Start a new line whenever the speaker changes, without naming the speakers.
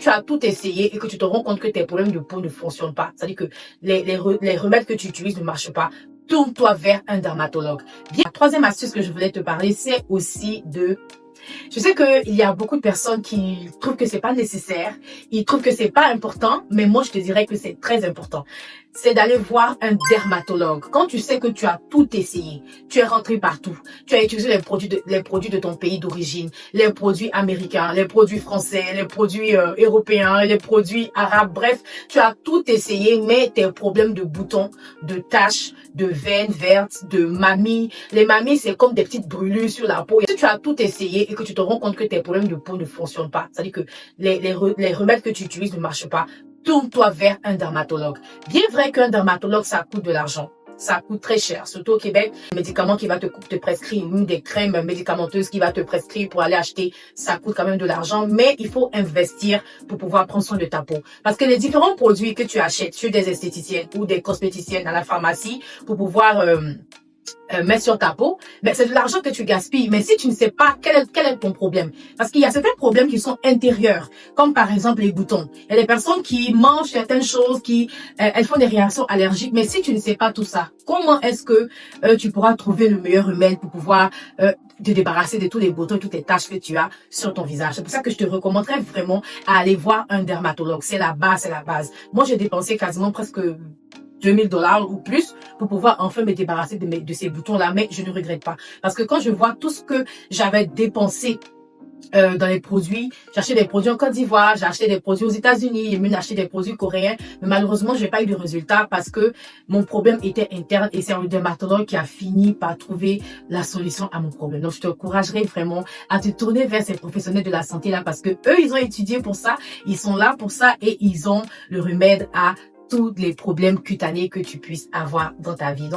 tu as tout essayé et que tu te rends compte que tes problèmes de peau ne fonctionnent pas, c'est-à-dire que les remèdes que tu utilises ne marchent pas, tourne-toi vers un dermatologue. Bien, la troisième astuce que je voulais te parler, c'est aussi de... Je sais qu'il y a beaucoup de personnes qui trouvent que c'est pas nécessaire, ils trouvent que c'est pas important, mais moi je te dirais que c'est très important. C'est d'aller voir un dermatologue. Quand tu sais que tu as tout essayé, tu es rentré partout, tu as utilisé les produits de ton pays d'origine, les produits américains, les produits français, les produits européens, les produits arabes, bref, tu as tout essayé, mais tes problèmes de boutons, de taches, de veines vertes, de mamies, les mamies c'est comme des petites brûlures sur la peau. Si tu as tout essayé et que tu te rends compte que tes problèmes de peau ne fonctionnent pas, c'est-à-dire que les remèdes que tu utilises ne marchent pas, tourne-toi vers un dermatologue. Bien vrai qu'un dermatologue, ça coûte de l'argent. Ça coûte très cher, surtout au Québec. Les médicaments qu'il va te prescrire, des crèmes médicamenteuses qu'il va te prescrire pour aller acheter, ça coûte quand même de l'argent. Mais il faut investir pour pouvoir prendre soin de ta peau. Parce que les différents produits que tu achètes chez des esthéticiennes ou des cosméticiennes à la pharmacie pour pouvoir... mettre sur ta peau, ben c'est de l'argent que tu gaspilles. Mais si tu ne sais pas quel est ton problème, parce qu'il y a certains problèmes qui sont intérieurs, comme par exemple les boutons. Il y a des personnes qui mangent certaines choses, elles font des réactions allergiques. Mais si tu ne sais pas tout ça, comment est-ce que tu pourras trouver le meilleur remède pour pouvoir te débarrasser de tous les boutons, toutes les taches que tu as sur ton visage? C'est pour ça que je te recommanderais vraiment à aller voir un dermatologue. C'est la base, c'est la base. Moi, j'ai dépensé quasiment presque $2000 ou plus pour pouvoir enfin me débarrasser de ces boutons-là, mais je ne regrette pas. Parce que quand je vois tout ce que j'avais dépensé dans les produits, j'ai acheté des produits en Côte d'Ivoire, j'ai acheté des produits aux États-Unis, j'ai même acheté des produits coréens, mais malheureusement, j'ai pas eu de résultat parce que mon problème était interne et c'est un dermatologue qui a fini par trouver la solution à mon problème. Donc, je te encouragerais vraiment à te tourner vers ces professionnels de la santé là parce que eux, ils ont étudié pour ça, ils sont là pour ça et ils ont le remède à tous les problèmes cutanés que tu puisses avoir dans ta vie.